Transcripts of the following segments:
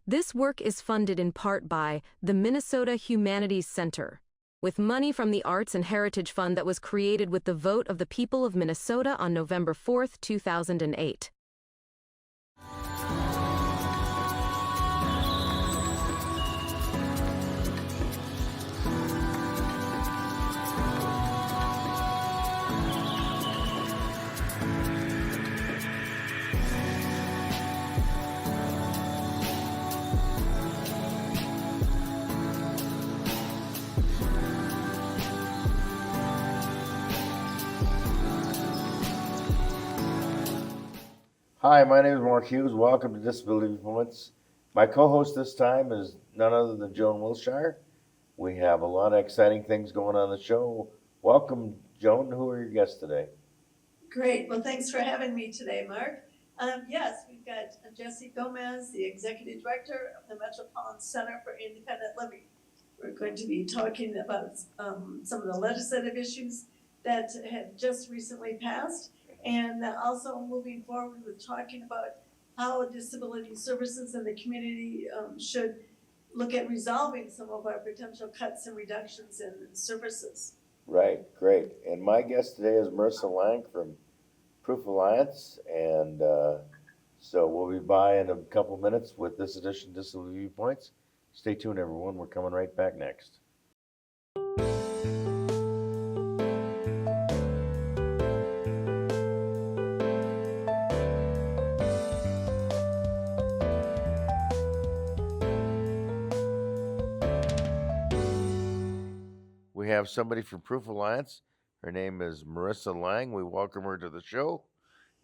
This work is funded in part by the Minnesota Humanities Center, with money from the Arts and Heritage Fund that was created with the vote of the people of Minnesota on November 4th, 2008. Hi, my name is Mark Hughes. Welcome to Disability Viewpoints. My co-host this time is none other than Joan Wilshire. We have a lot of exciting things going on the show. Welcome, Joan. Who are your guests today? Great. Well, thanks for having me today, Mark. Yes, we've got Jesse Gomez, the Executive Director of the Metropolitan Center for Independent Living. We're going to be talking about some of the legislative issues that have just recently passed, and also moving forward with talking about how disability services in the community should look at resolving some of our potential cuts and reductions in services. Right, great. And my guest today is Marissa Lang from Proof Alliance, and so we'll be by in a couple minutes with this edition of Disability Viewpoints. Stay tuned, everyone. We're coming right back next. We have somebody from Proof Alliance. Her name is Marissa Lang. We welcome her to the show.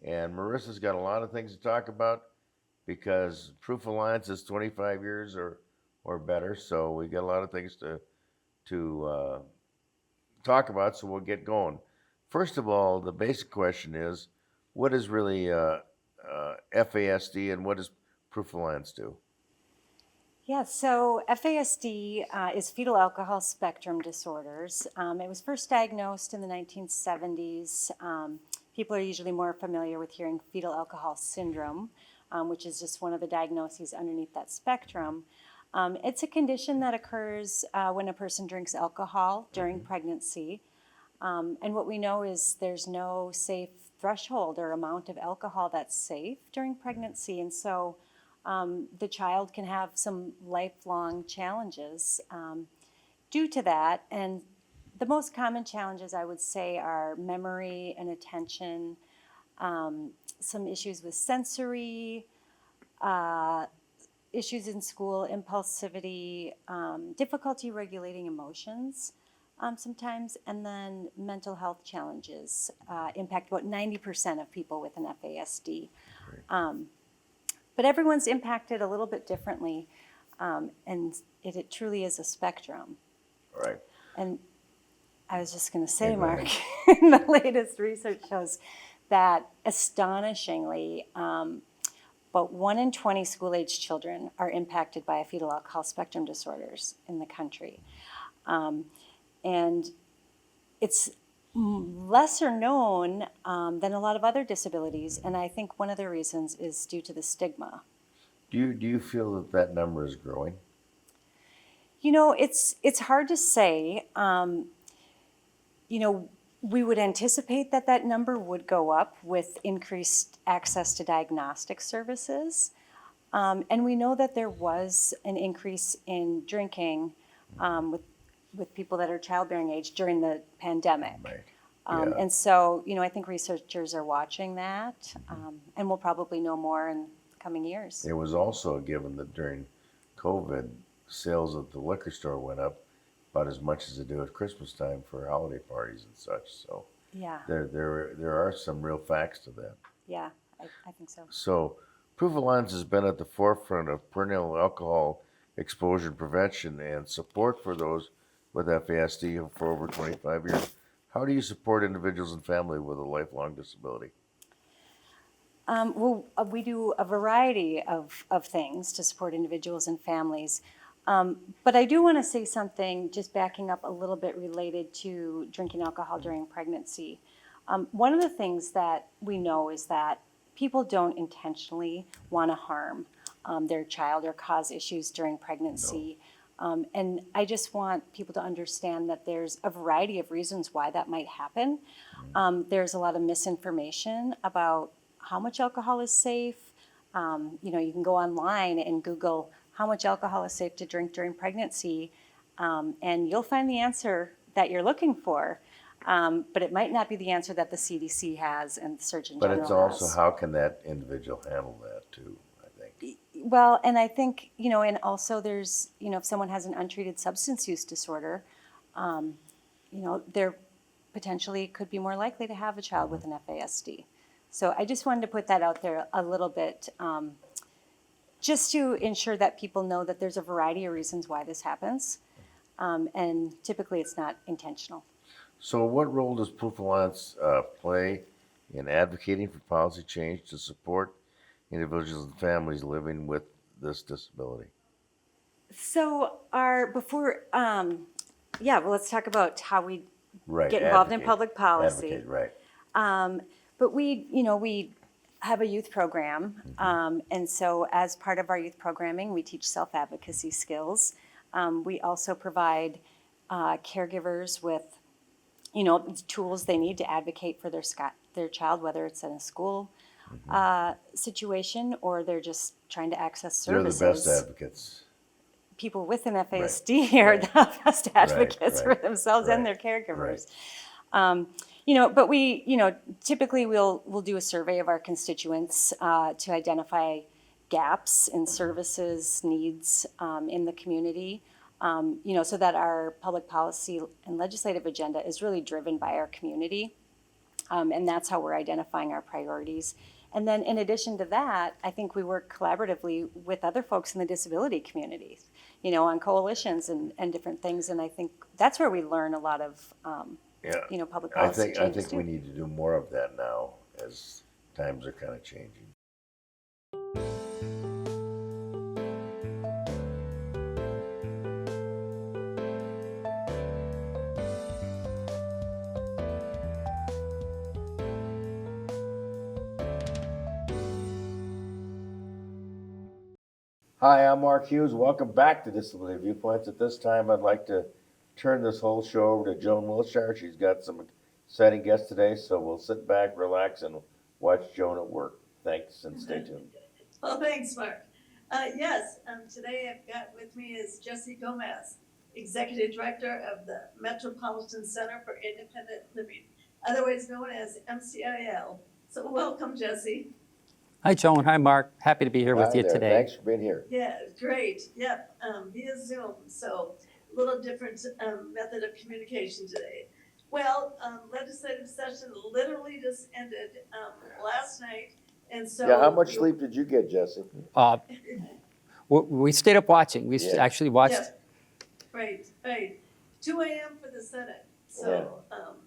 And Marissa's got a lot of things to talk about because Proof Alliance is 25 years or better. So we got a lot of things to talk about. So we'll get going. First of all, the basic question is, what is really FASD and what does Proof Alliance do? Yeah, so FASD is fetal alcohol spectrum disorders. It was first diagnosed in the 1970s. People are usually more familiar with hearing fetal alcohol syndrome, which is just one of the diagnoses underneath that spectrum. It's a condition that occurs when a person drinks alcohol during pregnancy. And what we know is there's no safe threshold or amount of alcohol that's safe during pregnancy. And so the child can have some lifelong challenges due to that. And the most common challenges, I would say, are memory and attention, some issues with sensory, issues in school, impulsivity, difficulty regulating emotions sometimes, and then mental health challenges impact about 90% of people with an FASD. But everyone's impacted a little bit differently, and it truly is a spectrum. Right. And I was just going to say, Mark, the latest research shows that astonishingly, about 1 in 20 school-age children are impacted by a fetal alcohol spectrum disorders in the country. And it's lesser known than a lot of other disabilities, and I think one of the reasons is due to the stigma. Do you feel that number is growing? You know, it's hard to say. We would anticipate that number would go up with increased access to diagnostic services, and we know that there was an increase in drinking with people that are childbearing age during the pandemic. Right. And so, I think researchers are watching that, and we'll probably know more in the coming years. It was also given that during COVID, sales at the liquor store went up about as much as they do at Christmas time for holiday parties and such. So yeah, there are some real facts to that. Yeah, I think so. So Proof Alliance has been at the forefront of perennial alcohol exposure prevention and support for those with FASD for over 25 years. How do you support individuals and family with a lifelong disability? We do a variety of things to support individuals and families. But I do want to say something, just backing up a little bit, related to drinking alcohol during pregnancy. One of the things that we know is that people don't intentionally want to harm their child or cause issues during pregnancy. And I just want people to understand that there's a variety of reasons why that might happen. There's a lot of misinformation about how much alcohol is safe. You can go online and Google how much alcohol is safe to drink during pregnancy, and you'll find the answer that you're looking for. But it might not be the answer that the CDC has and the Surgeon General has. But it's also how can that individual handle that too, I think. Well, and I think, and also there's, if someone has an untreated substance use disorder, they're potentially could be more likely to have a child with an FASD. So I just wanted to put that out there a little bit, just to ensure that people know that there's a variety of reasons why this happens. And typically it's not intentional. So what role does Proof Alliance play in advocating for policy change to support individuals and families living with this disability? So let's talk about how we Right. get involved in public policy. Advocate, right. But we have a youth program, and so as part of our youth programming, we teach self-advocacy skills. We also provide caregivers with, tools they need to advocate for their child, whether it's in a school situation or they're just trying to access services. They're the best advocates. People with an FASD are the best advocates for themselves and their caregivers. But we, typically we'll do a survey of our constituents to identify gaps in services, needs in the community, so that our public policy and legislative agenda is really driven by our community. And that's how we're identifying our priorities. And then in addition to that, I think we work collaboratively with other folks in the disability communities, on coalitions and different things. And I think that's where we learn a lot of, public policy changes. I think we need to do more of that now as times are kind of changing. Hi, I'm Mark Hughes. Welcome back to Disability Viewpoints. At this time, I'd like to turn this whole show over to Joan Wilshire. She's got some exciting guests today, so we'll sit back, relax, and watch Joan at work. Thanks, and stay tuned. Well, thanks, Mark. Today I've got with me is Jessie Gomez, Executive Director of the Metropolitan Center for Independent Living, otherwise known as MCIL. So welcome, Jessie. Hi, Joan. Hi, Mark. Happy to be here with you today. Thanks for being here. Yeah, great. Yep, via Zoom. So a little different method of communication today. Well, legislative session literally just ended last night, and so. Yeah, how much sleep did you get, Jessie? We stayed up watching. We actually watched. Yeah. Right. 2 a.m. for the Senate. So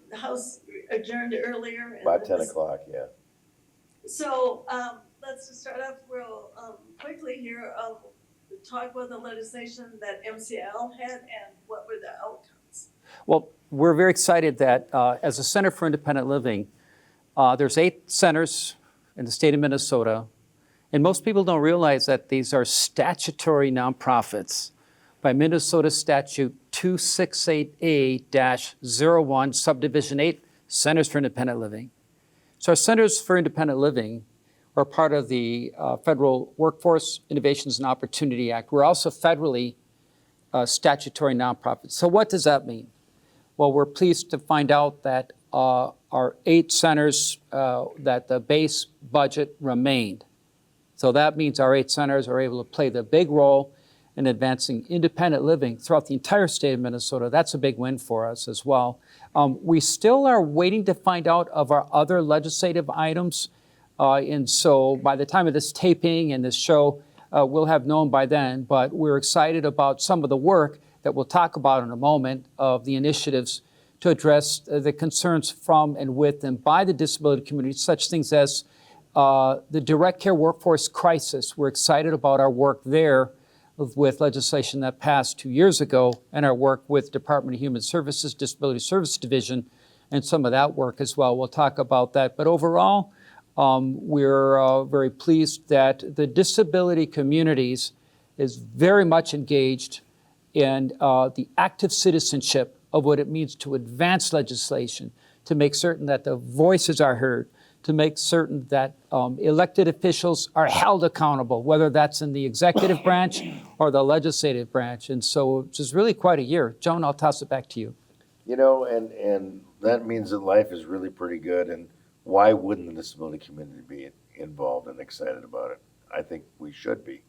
the House adjourned earlier. About 10 o'clock, yeah. So let's just start off real quickly here. Talk about the legislation that MCL had and what were the outcomes. Well, we're very excited that as a Center for Independent Living, there's 8 centers in the state of Minnesota, and most people don't realize that these are statutory nonprofits by Minnesota Statute 268A-01, Subdivision 8, Centers for Independent Living. So our Centers for Independent Living are part of the Federal Workforce Innovations and Opportunity Act. We're also federally statutory nonprofits. So what does that mean? Well, we're pleased to find out that our 8 centers, that the base budget remained. So that means our 8 centers are able to play the big role in advancing independent living throughout the entire state of Minnesota. That's a big win for us as well. We still are waiting to find out of our other legislative items. And so by the time of this taping and this show, we'll have known by then. But we're excited about some of the work that we'll talk about in a moment of the initiatives to address the concerns from and with and by the disability community, such things as the direct care workforce crisis. We're excited about our work there with legislation that passed 2 years ago and our work with Department of Human Services, Disability Service Division, and some of that work as well. We'll talk about that. But overall, We're very pleased that the disability communities is very much engaged in the active citizenship of what it means to advance legislation, to make certain that the voices are heard, to make certain that elected officials are held accountable, whether that's in the executive branch or the legislative branch. And so it's really quite a year. Joan, I'll toss it back to you. You know, and that means that life is really pretty good. And why wouldn't the disability community be involved and excited about it? I think we should be.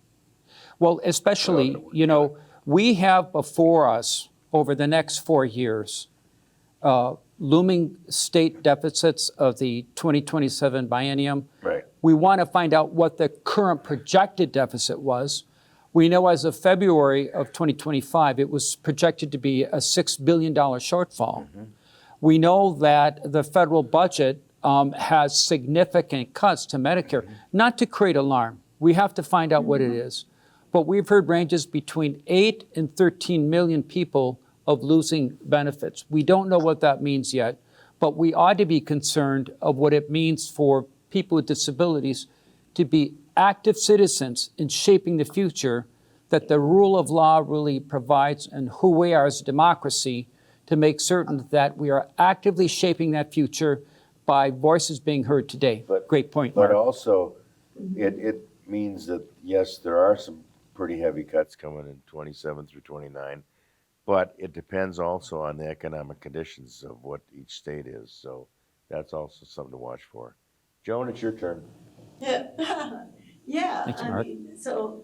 Well, especially, you know, we have before us over the next 4 years looming state deficits of the 2027 biennium. Right. We want to find out what the current projected deficit was. We know as of February of 2025, it was projected to be a $6 billion shortfall. Mm-hmm. We know that the federal budget has significant cuts to Medicare, not to create alarm. We have to find out what it is. But we've heard ranges between 8 and 13 million people of losing benefits. We don't know what that means yet, but we ought to be concerned of what it means for people with disabilities to be active citizens in shaping the future that the rule of law really provides, and who we are as a democracy, to make certain that we are actively shaping that future by voices being heard today. Great point, Mark. But also, it means that, yes, there are some pretty heavy cuts coming in 27 through 29, but it depends also on the economic conditions of what each state is. So that's also something to watch for. Joan, it's your turn. Yeah, yeah. Thank you, I Mark. mean, so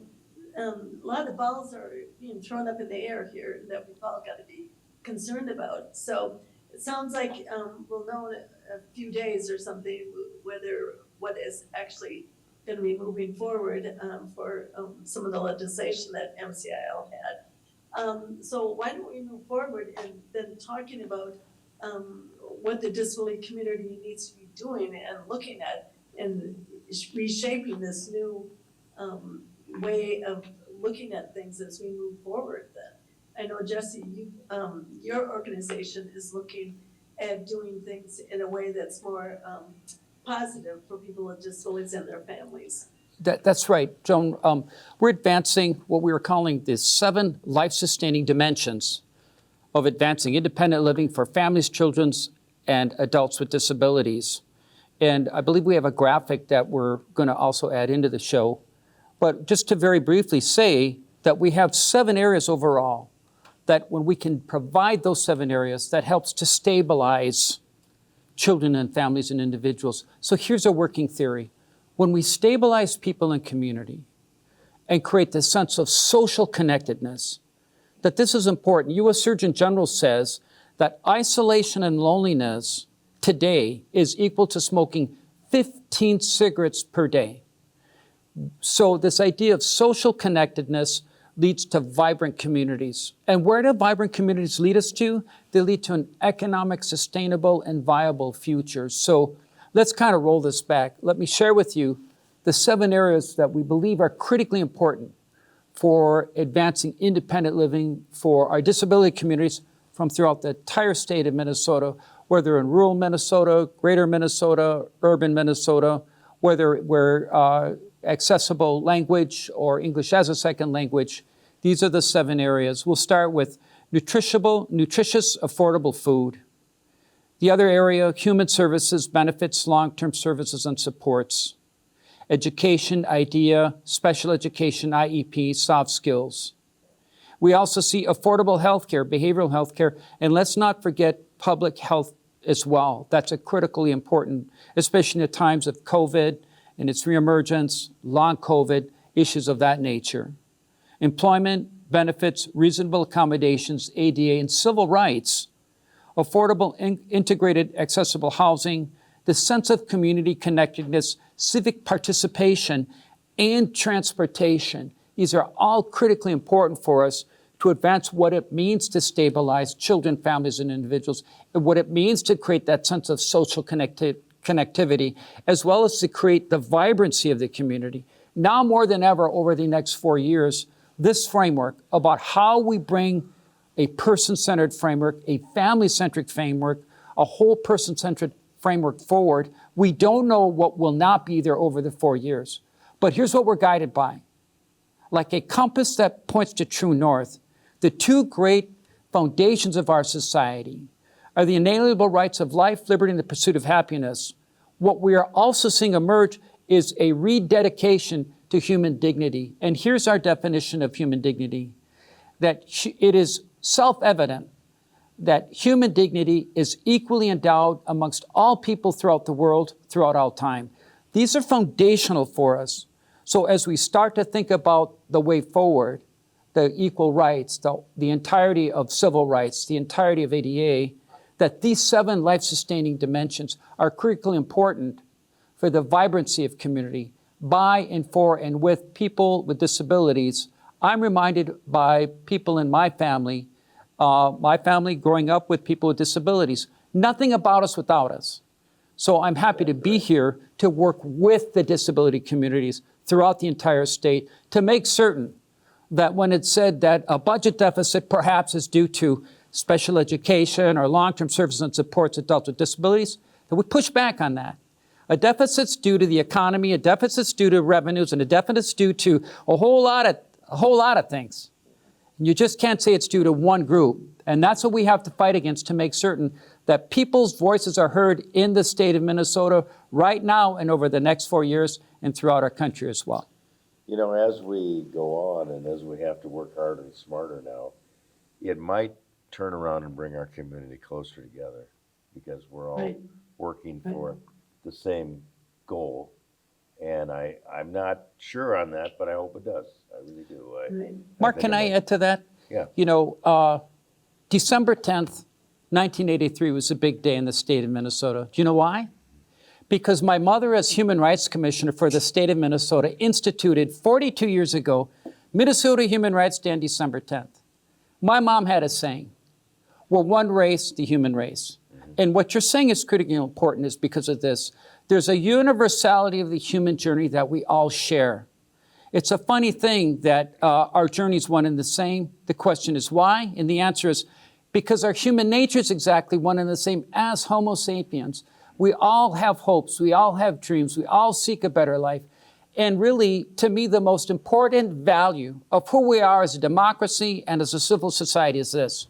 a lot of the balls are being thrown up in the air here that we've all got to be concerned about. So it sounds like we'll know in a few days or something whether what is actually going to be moving forward for some of the legislation that MCIL had. So why don't we move forward and then talking about what the disability community needs to be doing and looking at and reshaping this new way of looking at things as we move forward then. I know, Jesse, your organization is looking at doing things in a way that's more positive for people with disabilities and their families. That's right, Joan. We're advancing what we were calling the 7 life-sustaining dimensions of advancing independent living for families, children, and adults with disabilities. And I believe we have a graphic that we're going to also add into the show. But just to very briefly say that we have 7 areas overall, that when we can provide those 7 areas, that helps to stabilize children and families and individuals. So here's a working theory. When we stabilize people in community and create this sense of social connectedness, that this is important. U.S. Surgeon General says that isolation and loneliness today is equal to smoking 15 cigarettes per day. So this idea of social connectedness leads to vibrant communities. And where do vibrant communities lead us to? They lead to an economic, sustainable, and viable future. So let's kind of roll this back. Let me share with you the 7 areas that we believe are critically important for advancing independent living for our disability communities from throughout the entire state of Minnesota, whether in rural Minnesota, greater Minnesota, urban Minnesota, whether we're accessible language or English as a second language. These are the 7 areas. We'll start with nutritious, affordable food. The other area, human services, benefits, long-term services and supports. Education, IDEA, special education, IEP, soft skills. We also see affordable healthcare, behavioral healthcare, and let's not forget public health as well. That's a critically important, especially in the times of COVID and its reemergence, long COVID, issues of that nature. Employment, benefits, reasonable accommodations, ADA, and civil rights, affordable, integrated, accessible housing, the sense of community connectedness, civic participation, and transportation. These are all critically important for us to advance what it means to stabilize children, families, and individuals, and what it means to create that sense of social connectivity, as well as to create the vibrancy of the community. Now more than ever over the next 4 years, this framework about how we bring a person-centered framework, a family-centric framework, a whole person-centered framework forward. We don't know what will not be there over the 4 years. But here's what we're guided by. Like a compass that points to true north, the two great foundations of our society are the inalienable rights of life, liberty, and the pursuit of happiness. What we are also seeing emerge is a rededication to human dignity. And here's our definition of human dignity, that it is self-evident that human dignity is equally endowed amongst all people throughout the world, throughout all time. These are foundational for us. So as we start to think about the way forward, the equal rights, the entirety of civil rights, the entirety of ADA, that these 7 life-sustaining dimensions are critically important for the vibrancy of community by and for and with people with disabilities. I'm reminded by people in my family growing up with people with disabilities, nothing about us without us. So I'm happy to be here to work with the disability communities throughout the entire state to make certain that when it's said that a budget deficit perhaps is due to special education or long-term services and supports adults with disabilities, that we push back on that. A deficit's due to the economy, a deficit's due to revenues, and a deficit's due to a whole lot of things. And you just can't say it's due to one group. And that's what we have to fight against to make certain that people's voices are heard in the state of Minnesota right now and over the next 4 years and throughout our country as well. You know, as we go on and as we have to work harder and smarter now, it might turn around and bring our community closer together because we're all working for the same goal. And I'm not sure on that, but I hope it does. I really do. Mark, can I add to that? Yeah. You know, December 10th, 1983 was a big day in the state of Minnesota. Do you know why? Because my mother, as Human Rights Commissioner for the state of Minnesota, instituted 42 years ago, Minnesota Human Rights Day on December 10th. My mom had a saying, we're one race, the human race. And what you're saying is critically important is because of this. There's a universality of the human journey that we all share. It's a funny thing that our journey is one and the same. The question is why? And the answer is because our human nature is exactly one and the same as Homo sapiens. We all have hopes. We all have dreams. We all seek a better life. And really, to me, the most important value of who we are as a democracy and as a civil society is this: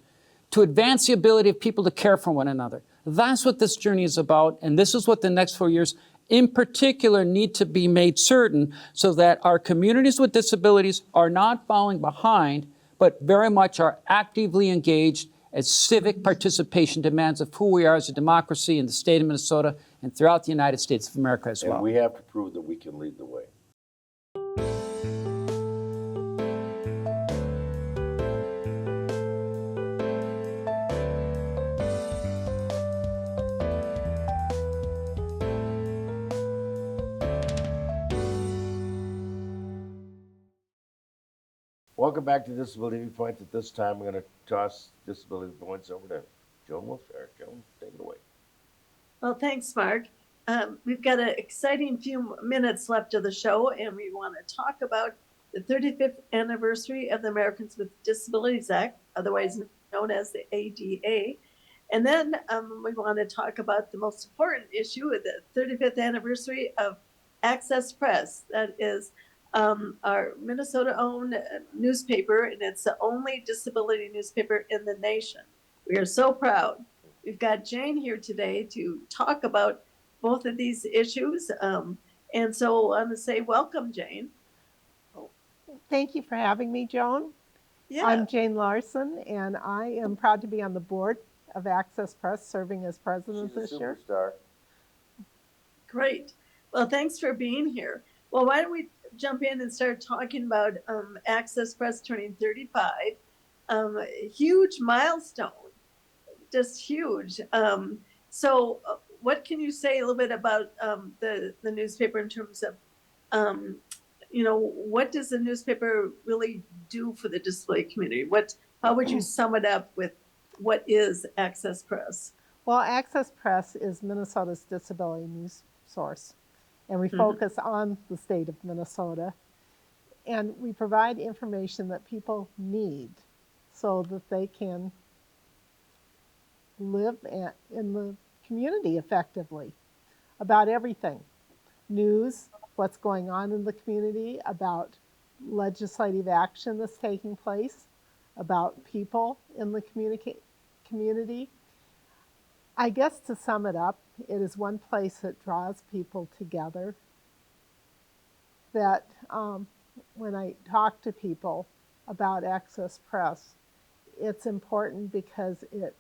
to advance the ability of people to care for one another. That's what this journey is about, and this is what the next 4 years in particular need to be made certain so that our communities with disabilities are not falling behind, but very much are actively engaged as civic participation demands of who we are as a democracy in the state of Minnesota and throughout the United States of America as well. And we have to prove that we can lead the way. Welcome back to Disability Viewpoints. At this time, I'm going to toss Disability Viewpoints over to Joan Wolfshire. Joan, take it away. Well, thanks, Mark. We've got an exciting few minutes left of the show, and we want to talk about the 35th anniversary of the Americans with Disabilities Act, otherwise known as the ADA. And then we want to talk about the most important issue, the 35th anniversary of Access Press. That is our Minnesota-owned newspaper, and it's the only disability newspaper in the nation. We are so proud. We've got Jane here today to talk about both of these issues. And so I'm going to say welcome, Jane. Thank you for having me, Joan. Yeah. I'm Jane Larson, and I am proud to be on the board of Access Press, serving as president She's this a year. superstar. Great. Well, thanks for being here. Well, why don't we jump in and start talking about Access Press turning 35. Huge milestone, just huge. So what can you say a little bit about the newspaper in terms of, what does the newspaper really do for the disability community? How would you sum it up with what is Access Press? Well, Access Press is Minnesota's disability news source, and we focus on the state of Minnesota. And we provide information that people need so that they can live in the community effectively about everything. News, what's going on in the community, about legislative action that's taking place, about people in the community. I guess to sum it up, it is one place that draws people together. That when I talk to people about Access Press, it's important because it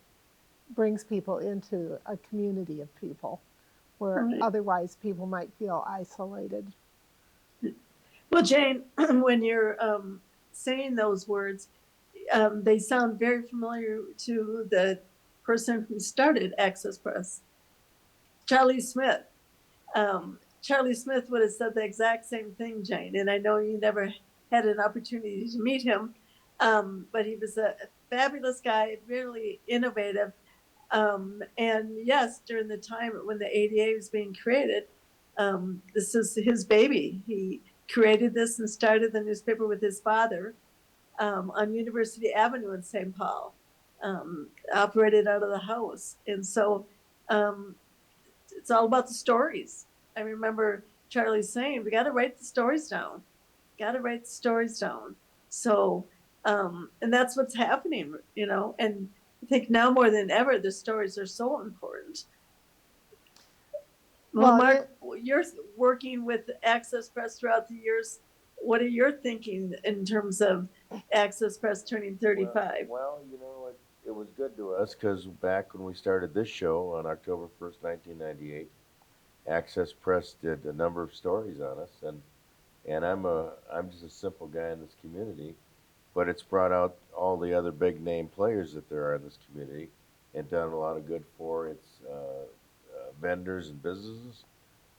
brings people into a community of people where Right. otherwise people might feel isolated. Well, Jane, when you're saying those words, they sound very familiar to the person who started Access Press, Charlie Smith. Charlie Smith would have said the exact same thing, Jane, and I know you never had an opportunity to meet him, but he was a fabulous guy, really innovative. And yes, during the time when the ADA was being created, this is his baby. He created this and started the newspaper with his father on University Avenue in St. Paul, operated out of the house. And so it's all about the stories. I remember Charlie saying, we got to write the stories down. Got to write the stories down. So, and that's what's happening, and I think now more than ever, the stories are so important. Well, Mark, you're working with Access Press throughout the years. What are your thinking in terms of Access Press turning 35? Well, it was good to us because back when we started this show on October 1st, 1998, Access Press did a number of stories on us, and I'm just a simple guy in this community, but it's brought out all the other big name players that there are in this community and done a lot of good for its vendors and businesses.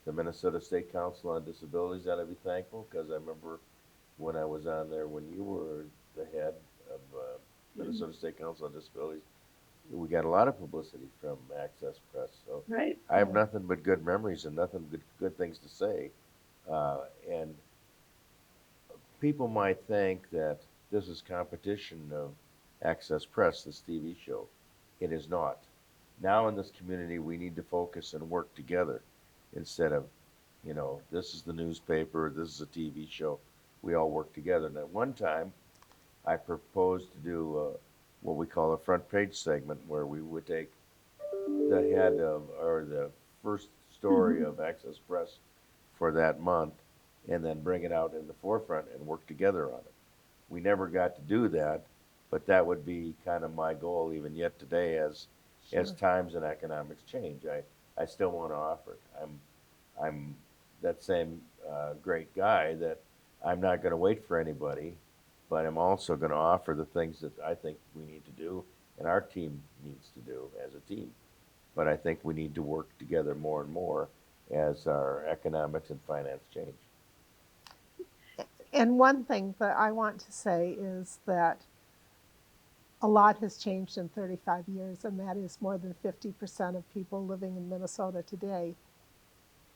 The Minnesota State Council on Disabilities ought to be thankful because I remember when I was on there when you were the head of Minnesota State Council on Disabilities, we got a lot of publicity from Access Press. So Right. I have nothing but good memories and nothing but good things to say. And people might think that this is competition of Access Press, this TV show. It is not. Now in this community, we need to focus and work together instead of, this is the newspaper, this is a TV show. We all work together. And at one time, I proposed to do what we call a front page segment where we would take the head of, or the first story of Access Press for that month and then bring it out in the forefront and work together on it. We never got to do that, but that would be kind of my goal even yet today as times and economics change. I still want to offer it. I'm that same great guy that I'm not going to wait for anybody, but I'm also going to offer the things that I think we need to do and our team needs to do as a team. But I think we need to work together more and more as our economics and finance change. And one thing that I want to say is that a lot has changed in 35 years, and that is more than 50% of people living in Minnesota today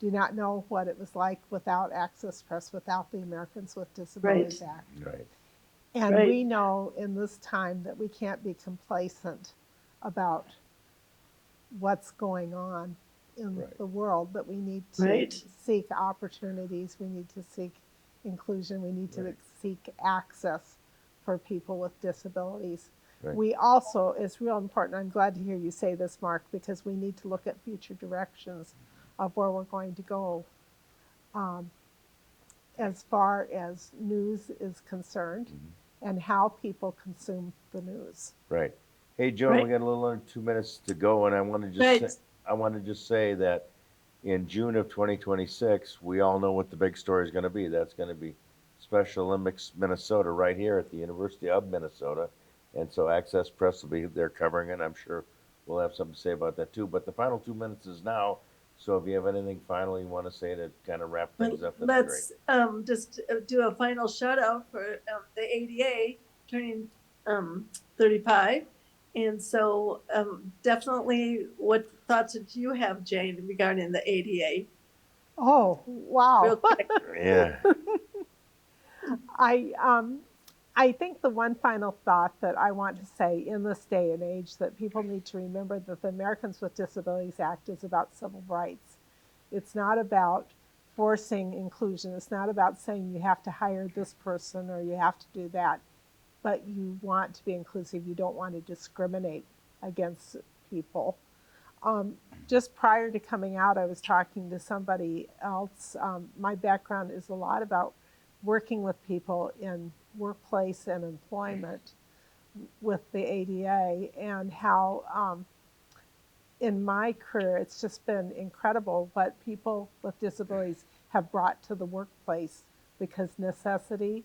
do not know what it was like without Access Press, without the Americans with Disabilities Act. Right. And Right. we know in this time that we can't be complacent about what's going on in the world, that we need to seek opportunities, we need to seek inclusion, we need to seek access for people with disabilities. Right. We also, it's real important, I'm glad to hear you say this, Mark, because we need to look at future directions of where we're going to go as far as news is concerned and how people consume the news. Right. Hey, Joan, we got a little under 2 minutes to go, and I want to just say that in June of 2026, we all know what the big story is going to be. That's going to be Special Olympics Minnesota right here at the University of Minnesota. And so Access Press will be there covering it. I'm sure we'll have something to say about that too. But the final 2 minutes is now. So if you have anything final you want to say to kind of wrap things up, that'd be great. Let's just do a final shout out for the ADA turning 35. And so definitely, what thoughts did you have, Jane, regarding the ADA? Oh, wow. Real quick. Yeah. I think the one final thought that I want to say in this day and age that people need to remember that the Americans with Disabilities Act is about civil rights. It's not about forcing inclusion. It's not about saying you have to hire this person or you have to do that, but you want to be inclusive. You don't want to discriminate against people. Just prior to coming out, I was talking to somebody else. My background is a lot about working with people in workplace and employment with the ADA, and how in my career it's just been incredible what people with disabilities have brought to the workplace, because necessity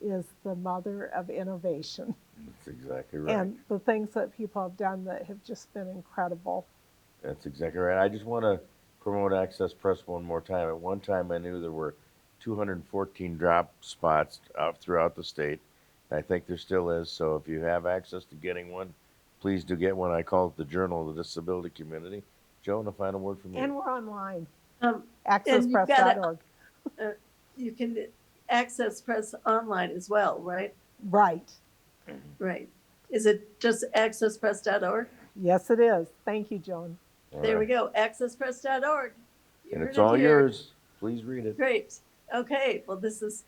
is the mother of innovation. That's exactly right. And the things that people have done that have just been incredible. That's exactly right. I just want to promote Access Press one more time. At one time, I knew there were 214 drop spots out throughout the state. I think there still is. So if you have access to getting one, please do get one. I call it the Journal of the Disability Community. Joan, a final word from you. And we're online, And you've got accesspress.org. You can access press online as well, right? Right. Right. Is it just accesspress.org? Yes, it is. Thank you, Joan. All There we right. go, accesspress.org. You And heard it's it all here. yours. Please read it. Great. Okay, well, this is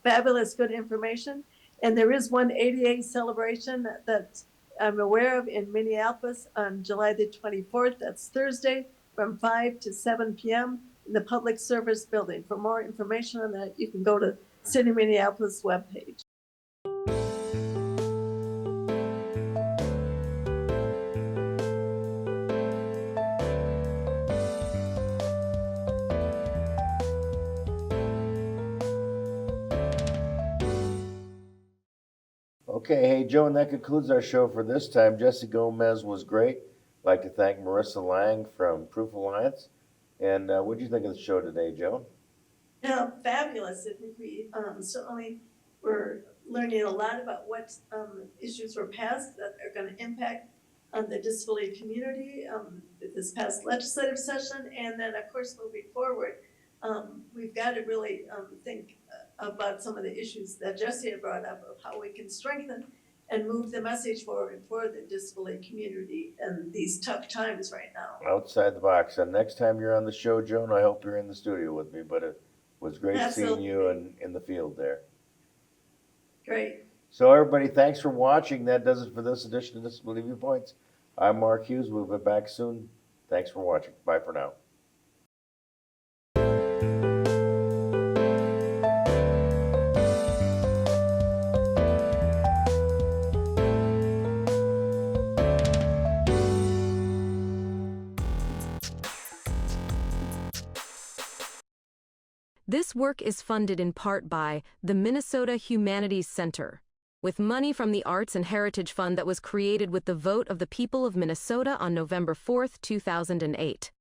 fabulous, good information. And there is one ADA celebration that I'm aware of in Minneapolis on July the 24th. That's Thursday from 5 to 7 p.m. in the Public Service Building. For more information on that, you can go to City Minneapolis webpage. Okay, hey, Joan, that concludes our show for this time. Jesse Gomez was great. I'd like to thank Marissa Lang from Proof Alliance. And what did you think of the show today, Joan? Yeah, fabulous. I think we certainly were learning a lot about what issues were passed that are going to impact the disability community this past legislative session. And then, of course, moving forward, we've got to really think about some of the issues that Jesse had brought up of how we can strengthen and move the message forward for the disability community in these tough times right now. Outside the box. And next time you're on the show, Joan, I hope you're in the studio with me. But it was great seeing you in the field there. Great. So everybody, thanks for watching. That does it for this edition of Disability Viewpoints. I'm Mark Hughes. We'll be back soon. Thanks for watching. Bye for now. This work is funded in part by the Minnesota Humanities Center, with money from the Arts and Heritage Fund that was created with the vote of the people of Minnesota on November 4, 2008.